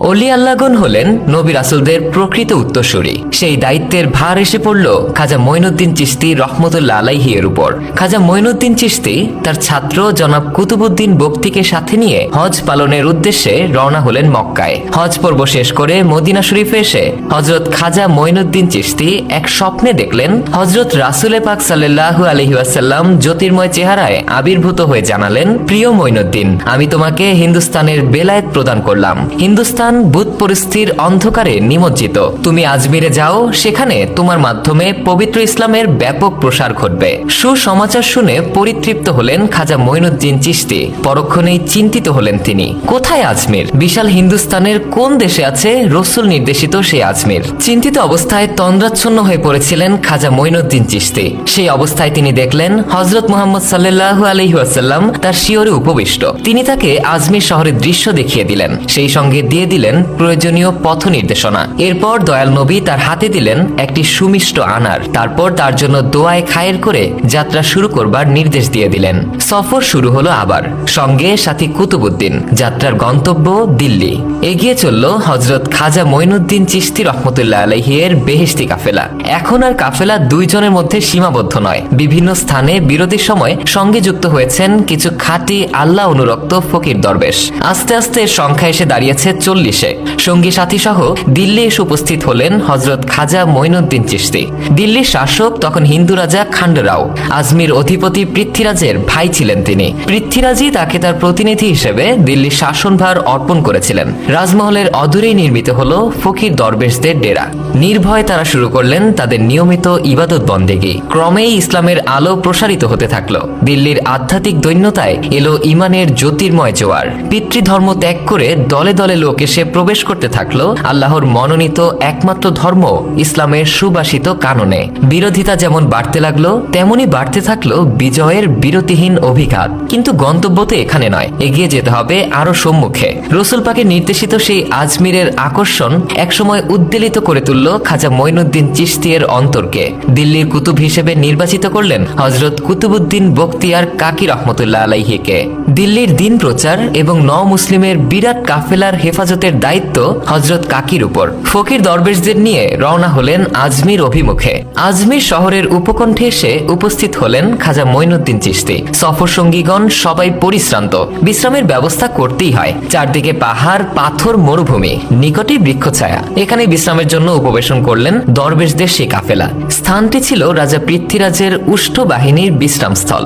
অলি আল্লাহগণ হলেন নবী রাসূলদের প্রকৃত উত্তরসূরি। সেই দায়িত্বের ভার এসে পড়ল খাজা মঈনুদ্দিন চিশতি রহমতুল্লাহ আলাইহি এর উপর। খাজা মঈনুদ্দিন চিশতি তার ছাত্র জনাব কুতুবউদ্দিন বক্তিকে সাথে নিয়ে হজ পালনের উদ্দেশ্যে রওনা হলেন মক্কায়। হজ পর্ব শেষ করে মদিনা শরীফে এসে হযরত খাজা মঈনুদ্দিন চিশতি এক স্বপ্নে দেখলেন হযরত রাসূল পাক সাল্লাল্লাহু আলাইহি ওয়াসাল্লাম জ্যোতির্ময় চেহারায় আবির্ভূত হয়ে জানালেন, প্রিয় মঈনুদ্দিন, আমি তোমাকে হিন্দুস্তানের বেলায়েত প্রদান করলাম। হিন্দুস্তান বুত পরিস্থির অন্ধকারে নিমজ্জিত। তুমি আজমিরে যাও, সেখানে তোমার মাধ্যমে পবিত্র ইসলামের ব্যাপক প্রসার ঘটবে। সুসমাচার শুনে পরিতৃপ্ত হলেন খাজা মঈনুদ্দিন চিশতি। পরক্ষণেই চিন্তিত হলেন তিনি, কোথায় আজমির? বিশাল হিন্দুস্তানের কোন দেশে আছে রসুল নির্দেশিত সেই আজমির? চিন্তিত অবস্থায় তন্দ্রাচ্ছন্ন হয়ে পড়েছিলেন খাজা মঈনুদ্দিন চিশতি। সেই অবস্থায় তিনি দেখলেন হযরত মুহাম্মদ সাল্লাল্লাহু আলাইহি ওয়াসাল্লাম তার শিয়রে উপবিষ্ট। তিনি তাকে আজমির শহরের দৃশ্য দেখিয়ে দিলেন, সেই সঙ্গে দিয়ে দিলেন প্রয়োজনীয় পথ নির্দেশনা। এরপর দয়াল নবী তার হাতে দিলেন একটি সুমিষ্ট আনার। তারপর তার জন্য দোয়ায় খায়ের করে যাত্রা শুরু করবার নির্দেশ দিয়ে দিলেন। সফর শুরু হলো আবার, সঙ্গে সাথী কুতুবউদ্দিন। যাত্রার গন্তব্য দিল্লি। এগিয়ে চলল হযরত খাজা মঈনুদ্দিন চিশতি রহমতুল্লাহ আলাইহি এর বেহেশতি কাফেলা। এখন আর কাফেলা দুইজনের মধ্যে সীমাবদ্ধ নয়, বিভিন্ন স্থানে বিরতির সময় সঙ্গে যুক্ত হয়েছেন কিছু খাঁটি আল্লাহ অনুরক্ত ফকির দরবেশ। আস্তে আস্তে এর সংখ্যা এসে দাঁড়িয়েছে 40-এ। সঙ্গী সাথী সহ দিল্লি এসে উপস্থিত হলেন হযরত খাজা মঈনুদ্দিন চিশতি। দিল্লির শাসক তখন হিন্দু রাজা খান্ডরাও। আজমির অধিপতি পৃথ্বীরাজের ভাই ছিলেন তিনি। পৃথ্বীরাজই তাকে তার প্রতিনিধি হিসেবে দিল্লির শাসনভার অর্পণ করেছিলেন। রাজমহলের অদূরেই নির্মিত হলো ফকির দরবেশদের ডেরা। নির্ভয় তারা শুরু করলেন তাদের নিয়মিত ইবাদত বন্দেগী। ক্রমেই ইসলামের আলো প্রসারিত হতে থাকলো। দিল্লির আধ্যাত্মিক দৈন্যতায় এলো ইমানের জ্যোতির্ময় জোয়ার। পিতৃধর্ম ত্যাগ করে দলে দলে লোক এসে প্রবেশ করতে থাকলো আল্লাহর মনোনীত একমাত্র ধর্ম ইসলামের সুবাসিত কাননে। বিরোধিতা যেমন বাড়তে লাগলো, তেমনি বাড়তে থাকলো বিজয়ের বিরতিহীন অভিঘাত। কিন্তু গন্তব্য তো এখানে নয়, এগিয়ে যেতে হবে আরো সম্মুখে। রসুল পাকের নির্দেশিত সেই আজমিরের আকর্ষণ একসময় উদ্বেলিত করে তুলল খাজা মঈনুদ্দিন চিশতি এর অন্তরকে। দিল্লির কুতুব হিসেবে নির্বাচিত করলেন হযরত কুতুবউদ্দিন বখতিয়ার কাকি রহমতুল্লাহ আলাইহিকে। দিল্লির দিন প্রচার এবং মুসলিমের বিরাট কাফেলার হেফাজতের দায়িত্ব হযরত কাকির উপর। ফকির দরবেশদের নিয়ে রওনা হলেন আজমির অভিমুখে। আজমির শহরের উপকণ্ঠে এসে উপস্থিত হলেন খাজা মঈনুদ্দিন চিশতি। সফর সঙ্গীগণ সবাই পরিশ্রান্ত। বিশ্রামের ব্যবস্থা করতেই হয়। চারদিকে পাহাড়, পাথর, মরুভূমি, নিকটে বৃক্ষছায়া। এখানে বিশ্রামের জন্য উপবেশন করলেন দরবেশদের সেই কাফেলা। স্থানটি ছিল রাজা পৃথ্বীরাজের উষ্ঠ বাহিনীর বিশ্রামস্থল।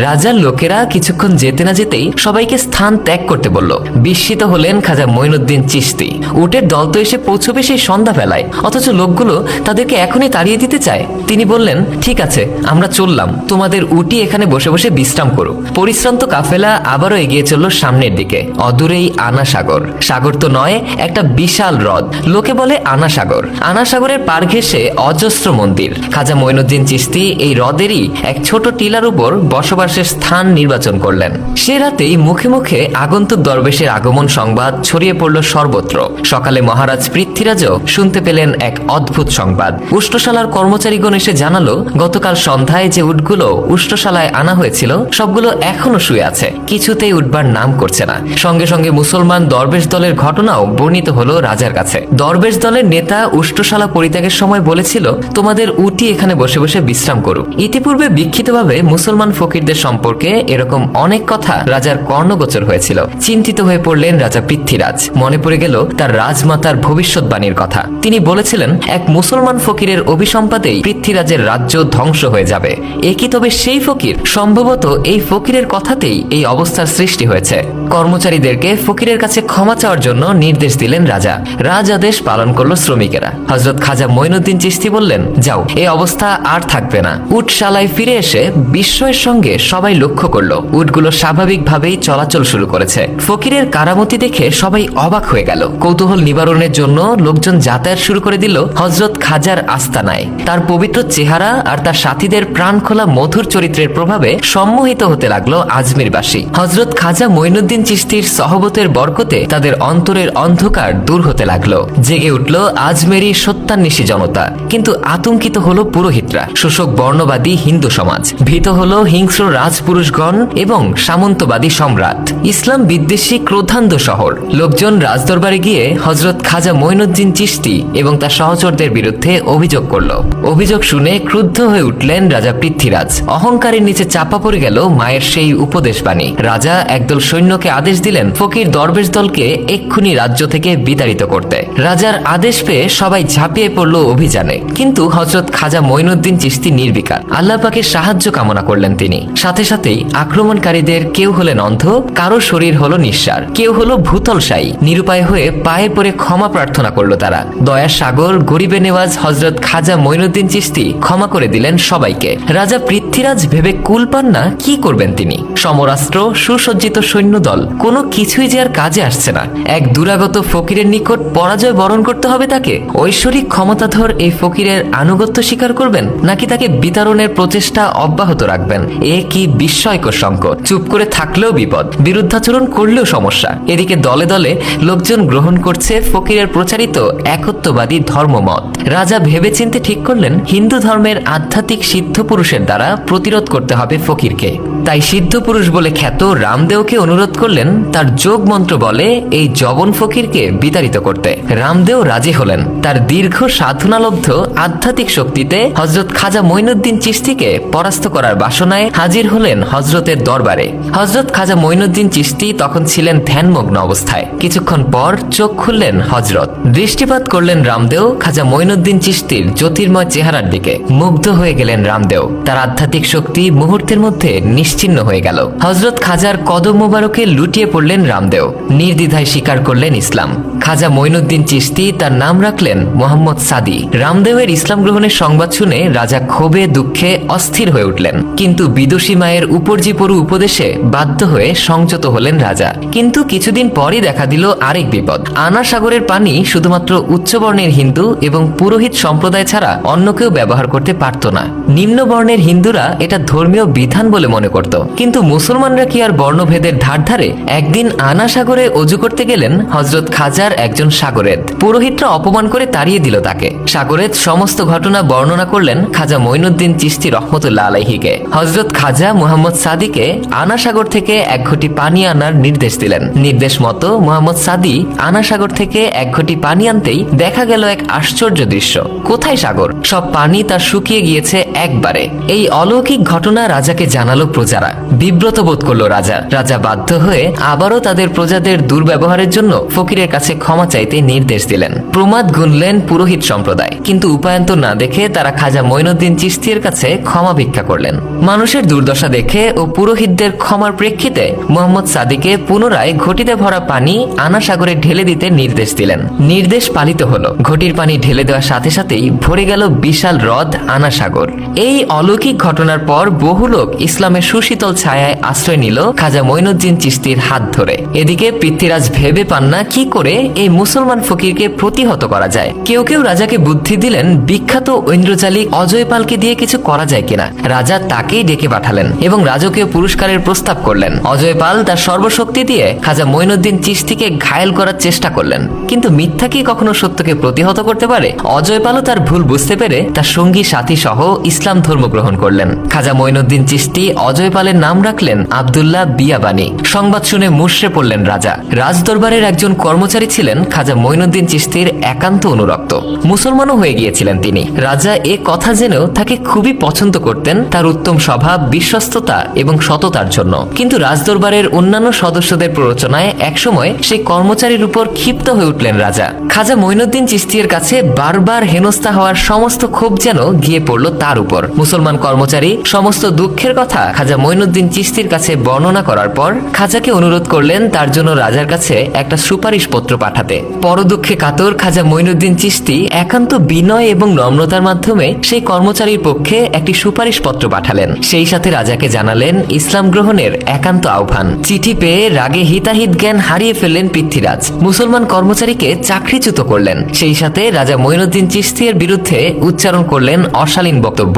রাজার লোকেরা কিছুক্ষণ যেতে না যেতেই সবাইকে স্থান ত্যাগ করতে বলল। বিস্মিত হলেন খাজা মঈনুদ্দিন চিশতি। উটের দল তো এসে পৌঁছবে সেই সন্ধ্যাবেলায়, অথচ লোকগুলো তাদেরকে এখনই তাড়িয়ে দিতে চায়। তিনি বললেন, ঠিক আছে, আমরা চললাম, তোমাদের উটি এখানে বসে বসে বিশ্রাম করুক। পরিশ্রান্ত কাফেলা আবারও এগিয়ে চলল সামনের দিকে। অদূরেই আনা সাগর। সাগর তো নয়, একটা বিশাল হ্রদ, লোকে বলে আনা সাগর। আনা সাগরের পার ঘেঁষে অজস্র মন্দির। খাজা মঈনুদ্দিন চিশতি এই হ্রদেরই এক ছোট টিলার উপর বসবাসের স্থান নির্বাচন করলেন। সে রাতেই মুখে মুখে আগন্তুক দরবেশের আগমন সংবাদ ছড়িয়ে পড়ল সর্বত্র। সকালে মহারাজ পৃথ্বীরাজও শুনতে পেলেন এক অদ্ভুত সংবাদ। উষ্টশালার কর্মচারীগণ এসে জানালো, গতকাল সন্ধ্যায় যে উটগুলো উষ্টশালায় আনা হয়েছিল সবগুলো এখনো শুয়ে আছে, কিছুতেই উঠবার নাম করছে না। সঙ্গে সঙ্গে মুসলমান দরবেশ দলের ঘটনাও বর্ণিত হলো রাজার কাছে। দরবেশ দলের নেতা উষ্টশালা পরিত্যাগের সময় বলেছিল, তোমাদের উটি এখানে বসে বসে বিশ্রাম করুক। ইতিপূর্বে বিক্ষিপ্তভাবে মুসলমান ফকিরদের সম্পর্কে এরকম অনেক কথা রাজার কর্ণগোচর হয়েছিল। চিন্তিত হয়ে পড়লেন রাজা পৃথ্বীরাজ। মনে পড়ে গেল তার রাজমাতার ভবিষ্যৎবাণীর কথা। তিনি বলেছিলেন, এক মুসলমান ফকিরের অভিসম্পাদেই পৃথ্বীরাজের রাজ্য ধ্বংস হয়ে যাবে। একই তবে সেই ফকির? সম্ভবত এই ফকিরের কথাতেই এই অবস্থার সৃষ্টি হয়েছে। কর্মচারীদেরকে ফকিরের কাছে ক্ষমা চাওয়ার জন্য নির্দেশ দিলেন রাজা। রাজ আদেশ পালন করলো শ্রমিকেরা। হযরত খাজা মঈনুদ্দিন চিশতি বললেন, যাও, এই অবস্থা আর থাকবে না। উটশালায় ফিরে এসে বিস্ময়ের সঙ্গে সবাই লক্ষ্য করলো উটগুলো স্বাভাবিকভাবেই চলাচল শুরু করেছে। ফকিরের কারামতি দেখে সবাই অবাক হয়ে গেল। কৌতূহল নিবারণের জন্য লোকজন যাতায়াত শুরু করে দিল হযরত খাজার আস্তানায়। তার পবিত্র চেহারা আর তার সাথীদের প্রাণখোলা মধুর চরিত্রের প্রভাবে সম্মোহিত হতে লাগলো আজমিরবাসী। হযরত খাজা মঈনুদ্দিন চিশতির সহবতের বরকতে তাদের অন্তরের অন্ধকার দূর হতে লাগলো। জেগে উঠল আজমেরি সত্যান্বেষী জনতা। কিন্তু আতঙ্কিত হলো পুরোহিতরা, শোষক বর্ণবাদী হিন্দু সমাজ। ভীত হলো হিংস্র রাজপুরুষগণ এবং সামন্ত সামন্তবাদী সম্রাট, ইসলাম বিদ্বেষী ক্রোধান্ধ শহর। লোকজন রাজদরবারে গিয়ে হযরত খাজা মঈনুদ্দিন চিশতি এবং তার সহচরদের বিরুদ্ধে অভিযোগ করল। অভিযোগ শুনে ক্রুদ্ধ হয়ে উঠলেন রাজা পৃথ্বীরাজ। অহংকারের নিচে চাপা পড়ে গেল মায়ের সেই উপদেশ বাণী। রাজা একদল সৈন্যকে আদেশ দিলেন ফকির দরবেশ দলকে এক্ষুনি রাজ্য থেকে বিতাড়িত করতে। রাজার আদেশ পেয়ে সবাই ঝাঁপিয়ে পড়ল অভিযানে, কিন্তু হযরত খাজা মঈনুদ্দিন চিশতি নির্বিকার। আল্লাহ পাকের সাহায্য কামনা করলেন তিনি। সাথে সাথেই আক্রমণকারীদের কেউ হলেন অন্ধ, কারো শরীর হলো নিঃসার, কেউ হলো ভূতলশায়ী। নিরুপায় হয়ে পায়ে পড়ে ক্ষমা প্রার্থনা করলো তারা। দয়ার সাগর গরিবে নেওয়াজ হযরত খাজা মঈনুদ্দিন চিশতি ক্ষমা করে দিলেন সবাইকে। রাজা পৃথ্বীরাজ ভেবে কুল পান না কি করবেন তিনি। সমরাস্ত্র, সুসজ্জিত সৈন্যদল, কোনো কিছুই যে আর কাজে আসছে না। এক দুরাগত ফকিরের নিকট পরাজয় বরণ করতে হবে তাকে। ঐশ্বরিক ক্ষমতাধর এই ফকিরের আনুগত্য স্বীকার করবেন, নাকি তাকে বিতাড়নের প্রচেষ্টা অব্যাহত রাখবেন? এ কি বিস্ময়কর সংকট! চুপ করে থাকলেও বিপদ, বিরুদ্ধাচরণ করলেও সমস্যা। এদিকে দলে দলে লোকজন গ্রহণ করছে ফকিরের প্রচারিত একত্ববাদী ধর্মমত। রাজা ভেবেচিন্তে ঠিক করলেন হিন্দু ধর্মের আধ্যাত্মিক সিদ্ধ পুরুষের দ্বারা প্রতিরোধ করতে হবে ফকিরকে। তাই সিদ্ধ পুরুষ বলে খ্যাত রামদেওকে অনুরোধ করলেন তার যোগ মন্ত্র বলে এই জবন ফকিরকে বিতাড়িত করতে। রামদেও রাজি হলেন। তার দীর্ঘ সাধনালব্ধ আধ্যাত্মিক শক্তিতে হযরত খাজা মঈনুদ্দিন চিশতিকে পরাস্ত করার বাসনায় হাজির হলেন হযরতের দরবারে। হযরত খাজা মঈনুদ্দিন চিশতি তখন ছিলেন ধ্যানমগ্ন অবস্থায়। কিছুক্ষণ পর চোখ খুললেন হযরত। দৃষ্টিপাত করলেন রামদেও খাজা মঈনুদ্দিন চিশতির জ্যোতির্ময় চেহারার দিকে। মুগ্ধ হয়ে গেলেন রামদেও। তার আধ্যাত্মিক শক্তি মুহূর্তের মধ্যে নিশ্চিহ্ন হয়ে গেল। হযরত খাজার কদম মোবারকে লুটিয়ে পড়লেন রামদেও। নির্দ্বিধায় স্বীকার করলেন ইসলাম। খাজা মঈনুদ্দিন চিশতি তার নাম রাখলেন মোহাম্মদ সাদি। রামদেওয়ের ইসলাম গ্রহণের সংবাদ শুনে রাজা ক্ষোভে দুঃখে অস্থির হয়ে উঠলেন, কিন্তু বিদুষী মায়ের উপর্যিপরু উপদেশে বাধ্য হয়ে সংযত হলেন রাজা। কিন্তু কিছুদিন পরই দেখা দিল আরেক বিপদ। আনা সাগরের পানি শুধুমাত্র উচ্চবর্ণের হিন্দু এবং পুরোহিত সম্প্রদায় ছাড়া অন্য কেউ ব্যবহার করতে পারত না। নিম্ন বর্ণের হিন্দুরা এটা ধর্মীয় বিধান বলে মনে করত, কিন্তু মুসলমানরা কি আর বর্ণভেদের ধার ধারে? একদিন আনা সাগরে অজু করতে গেলেন হযরত খাজার একজন সাগরেদ। পুরোহিতরা অপমান করে তাড়িয়ে দিল তাকে। সাগরেদ সমস্ত ঘটনা বর্ণনা করলেন খাজা মঈনুদ্দিন চিশতি রহমতুল্লাহ আলাইহিকে। হযরত খাজা মুহাম্মদ সাদিকে আনা সাগর থেকে এক ঘটি পানি আনার নির্দেশ দিলেন। নির্দেশ মতো মুহাম্মদ সাদি আনা সাগর থেকে এক ঘটি পানি আনতেই দেখা গেল এক আশ্চর্য দৃশ্য। কোথায় সাগর? সব পানি তার শুকিয়ে গিয়েছে একবারে। এই অলৌকিক ঘটনা রাজাকে জানালো প্রজারা। বিব্রত বোধ করলো রাজা। রাজা বাধ্য হয়ে আবারও তাদের প্রজাদের দুর্ব্যবহারের জন্য ফকিরের কাছে ক্ষমা চাইতে নির্দেশ দিলেন। প্রমাদ গুনলেন পুরোহিত সম্প্রদায়, কিন্তু উপায়ন্তর না দেখে তারা খাজা মঈনুদ্দিন চিশতির কাছে ক্ষমা ভিক্ষা করলেন। মানুষের দুর্দশা দেখে ও পুরোহিতদের ক্ষমার প্রেক্ষিতে মুহাম্মদ সাদিকে পুনরায় ঘটিতে ভরা পানি আনা সাগরে ঢেলে দিতে নির্দেশ দিলেন। নির্দেশ পালিত হলো। ঘটির পানি ঢেলে দেওয়ার সাথে সাথেই ভরে গেল বিশাল হ্রদ আনা সাগর। এই অলৌকিক ঘটনার পর বহু লোক ইসলামের সুশীতল ছায়ায় আশ্রয় নিল খাজা মঈনুদ্দিন চিশতির হাত ধরে। এদিকে পৃথ্বীরাজ ভেবে পান না কি করে এই মুসলমান ফকিরকে প্রতিহত করা যায়। কেউ কেউ রাজাকে বুদ্ধি দিলেন বিখ্যাত ঐন্দ্রজালিক অজয়পালকে দিয়ে কিছু করা যায় কিনা। রাজা তাকেই ডেকে পাঠালেন এবং রাজকীয় পুরস্কারের প্রস্তাব করলেন। অজয়পাল তার সর্বশক্তি দিয়ে খাজা মঈনুদ্দিন চিশতিকে ঘায়েল করার চেষ্টা করলেন, কিন্তু মিথ্যা কি কখনো সত্যকে প্রতিহত করতে পারে? অজয়পালও তার ভুল বুঝতে পেরে তার সঙ্গী সাথী সহ ইসলাম ধর্ম গ্রহণ করলেন। খাজা মঈনুদ্দিন চিশতি অজয়পালের নাম রাখলেন আব্দুল্লাহ বিয়াবানি। সংবাদ শুনে মুষড়ে পড়লেন রাজা। রাজদরবারের একজন কর্মচারী ছিলেন খাজা মঈনুদ্দিন চিশতির একান্ত অনুরক্ত। মুসলমানও হয়ে গিয়েছিলেন তিনি। রাজা এ কথা জেনেও তাকে খুবই পছন্দ করতেন তার উত্তম স্বভাব, বিশ্বস্ততা এবং সততার জন্য। কিন্তু রাজদরবারের অন্যান্য সদস্যদের প্ররোচনায় একসময় সেই কর্মচারীর উপর ক্ষিপ্ত হয়ে উঠলেন রাজা। খাজা মঈনুদ্দিন চিশতির কাছে বারবার হেনস্থা হওয়ার সমস্ত ক্ষোভ যেন গিয়ে পড়ল তার উপর। মুসলমান কর্মচারী সমস্ত দুঃখের কথা খাজা মঈনুদ্দিন চিশতির কাছে বর্ণনা করার পর খাজাকে অনুরোধ করলেন তার জন্য রাজার কাছে একটা সুপারিশ পত্র পাঠাতে। পরদুঃখে কাতর খাজা মঈনুদ্দিন চিশতি একান্ত বিনয় এবং নম্রতার মাধ্যমে সেই কর্মচারীর পক্ষে একটি সুপারিশ পত্র পাঠালেন। সেই সাথে রাজাকে জানালেন ইসলাম গ্রহণের একান্ত আহ্বান। চিঠি পেয়ে রাগে হিতাহিত জ্ঞান হারিয়ে ফেললেন পৃথ্বীরাজ। মুসলমান কর্মচারীকে চাকরিচ্যুত করলেন। সেই সাথে রাজা মঈনুদ্দিন চিশতির বিরুদ্ধে উচ্চারণ করলেন অশালীন বক্তব্য।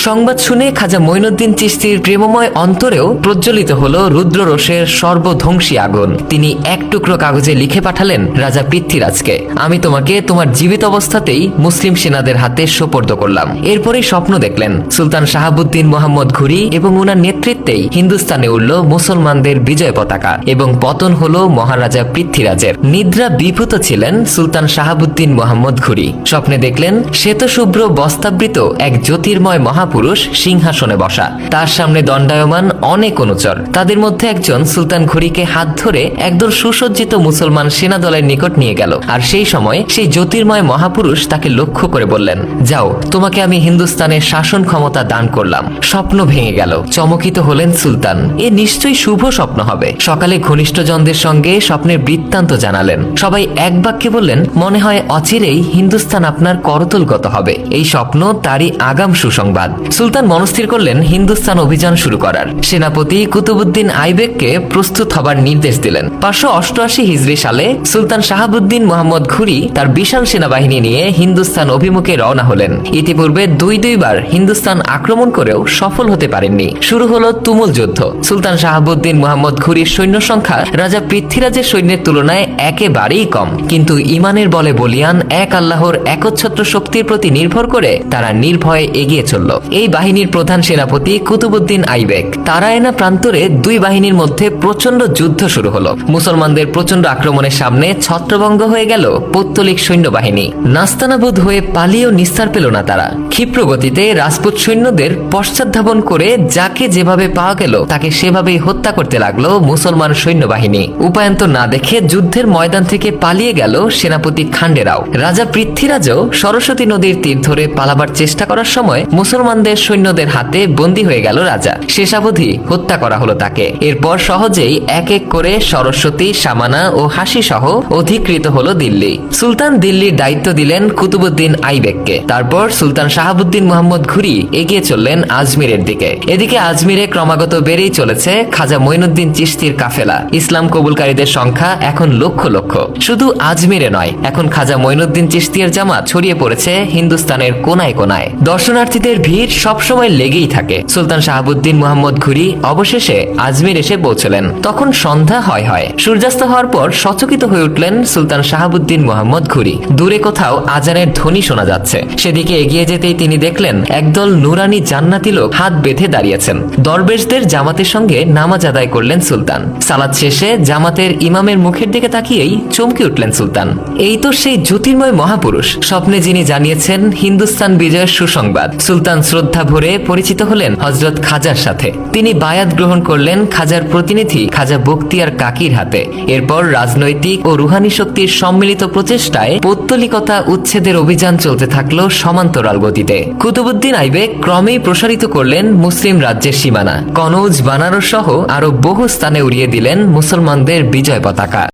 সংবাদ শুনে খাজা মঈনুদ্দিন চিশতির প্রেমময় সময় অন্তরেও প্রজ্বলিত হলো রুদ্ররোষের সর্বধ্বংসী আগুন। তিনি এক টুকরো কাগজে লিখে পাঠালেন রাজা পৃথ্বীরাজকে, আমি তোমাকে তোমার জীবিত অবস্থাতেই মুসলিম সেনাদের হাতে সোপর্দ করলাম। এরপরেই স্বপ্ন দেখলেন সুলতান শাহাবুদ্দিন মোহাম্মদ ঘুরি এবং ওনার নেতৃত্বেই হিন্দুস্তানে উঠল মুসলমানদের বিজয় পতাকা এবং পতন হলো মহারাজা পৃথ্বীরাজের। নিদ্রা বিভূত ছিলেন সুলতান শাহাবুদ্দিন মোহাম্মদ ঘুরি। স্বপ্নে দেখলেন শ্বেতশুভ্র বস্ত্রাবৃত এক জ্যোতির্ময় মহাপুরুষ সিংহাসনে বসা, তার সামনে দণ্ডায়মান অনেক অনুচর। তাদের মধ্যে একজন সুলতান ঘুরিকে হাত ধরে একদল সুসজ্জিত মুসলমান সেনা দলের নিকট নিয়ে গেল। আর সেই সময় সেই জ্যোতির্ময় মহাপুরুষ তাকে লক্ষ্য করে বললেন, যাও, তোমাকে আমি হিন্দুস্তানের শাসন ক্ষমতা দান করলাম। স্বপ্ন ভেঙে গেল। চমকিত হলেন সুলতান, এ নিশ্চয়ই শুভ স্বপ্ন হবে। সকালে ঘনিষ্ঠজনদের সঙ্গে স্বপ্নের বৃত্তান্ত জানালেন। সবাই এক বাক্যে বললেন, মনে হয় অচিরেই হিন্দুস্তান আপনার করতলগত হবে। এই স্বপ্ন তারই আগাম সুসংবাদ। সুলতান মনস্থির করলেন হিন্দুস্তান অভিযান শুরু করার। সেনাপতি কুতুবুদ্দিন আইবেককে প্রস্তুত হবার নির্দেশ দিলেন। 588 হিজরি সালে সুলতান শাহাবুদ্দিন মোহাম্মদ ঘুরি তার বিশাল সেনাবাহিনী নিয়ে হিন্দুস্তান অভিমুখে রওনা হলেন। ইতিপূর্বে দুইবার হিন্দুস্তান আক্রমণ করেও সফল হতে পারেননি। শুরু হলো তুমুল যুদ্ধ। সুলতান শাহাবুদ্দিন মোহাম্মদ ঘুরির সৈন্য সংখ্যা রাজা পৃথ্বীরাজের সৈন্যের তুলনায় একেবারেই কম, কিন্তু ইমানের বলে বলিয়ান এক আল্লাহর একচ্ছত্র শক্তির প্রতি নির্ভর করে তারা নির্ভয়ে এগিয়ে চলল। এই বাহিনীর প্রধান সেনাপতি কুতুবুদ্দিন আইবেক। তারায়না প্রান্তরে দুই বাহিনীর মধ্যে প্রচন্ড যুদ্ধ শুরু হলো। মুসলমানদের প্রচন্ড আক্রমণের সামনে ছত্রভঙ্গ হয়ে গেল পৌত্তলিক সৈন্যবাহিনী। নাস্তানাবুদ হয়ে পালিয়েও নিস্তার পেল না তারা। ক্ষিপ্র গতিতে রাজপুত সৈন্যদের পশ্চাৎধাবন করে যাকে যেভাবে পাওয়া গেল তাকে সেভাবেই হত্যা করতে লাগলো মুসলমান সৈন্যবাহিনী। উপায়ন্তর না দেখে যুদ্ধের ময়দান থেকে পালিয়ে গেল সেনাপতি খান্ডেরাও। রাজা পৃথ্বীরাজও সরস্বতী নদীর তীর ধরে পালাবার চেষ্টা করার সময় মুসলমানদের সৈন্যদের হাতে বন্দী হয়ে গেল রাজা। শেষাবধি হত্যা করা হলো তাকে। এরপর সহজেই এক এক করে সরস্বতী, সামানা ও হাসি সহ অধিকৃত হলো দিল্লি। সুলতান দিল্লির দায়িত্ব দিলেন কুতুবুদ্দিন আইবেককে। তারপর সুলতান শাহাবুদ্দিন মোহাম্মদ ঘুরি এগিয়ে চললেন আজমিরের দিকে। এদিকে আজমিরে ক্রমাগত বেড়েই চলেছে খাজা মঈনুদ্দিন চিশতির কাফেলা। ইসলাম কবুলকারীদের সংখ্যা এখন লক্ষ লক্ষ। শুধু আজমিরে নয়, এখন খাজা মঈনুদ্দিন চিশতির জামাত ছড়িয়ে পড়েছে হিন্দুস্তানের কোনায় কোনায়। দর্শনার্থীদের ভিড় সবসময় লেগেই থাকে। সুলতান শাহাবুদ্দিন মোহাম্মদ ঘুরি অবশেষে আজমির এসে পৌঁছলেন। তখন সন্ধ্যা হয়। সূর্যাস্ত হওয়ার পর সচকিত হয়ে উঠলেন সুলতান শাহাবুদ্দিন মোহাম্মদ ঘুরি। দূরে কোথাও আজানের ধ্বনি শোনা যাচ্ছে। সেদিকে এগিয়ে যেতেই তিনি দেখলেন একদল নুরানি জান্নাতি লোক হাত বেঁধে দাঁড়িয়েছেন। দরবেশদের জামাতের সঙ্গে নামাজ আদায় করলেন সুলতান। সালাত শেষে জামাতের ইমামের মুখের দিকে তাকিয়েই চমকে উঠলেন সুলতান। এই তো সেই জ্যোতির্ময় মহাপুরুষ, স্বপ্নে যিনি জানিয়েছেন হিন্দুস্তান বিজয়ের সুসংবাদ। সুলতান শ্রদ্ধা ভরে পরিচিত হলেন হযরত খাজার সাথে। তিনি বায়াত গ্রহণ করলেন খাজার প্রতিনিধি খাজা বখতিয়ার কাকির হাতে। এরপর রাজনৈতিক ও রুহানি শক্তির সম্মিলিত প্রচেষ্টায় পৌত্তলিকতা উচ্ছেদের অভিযান চলতে থাকলো সমান্তরাল গতিতে। কুতুবুদ্দিন আইবেক ক্রমেই প্রসারিত করলেন মুসলিম রাজ্যের সীমানা। কনৌজ, বানারস সহ আরো বহু স্থানে উড়িয়ে দিলেন মুসলমানদের বিজয় পতাকা।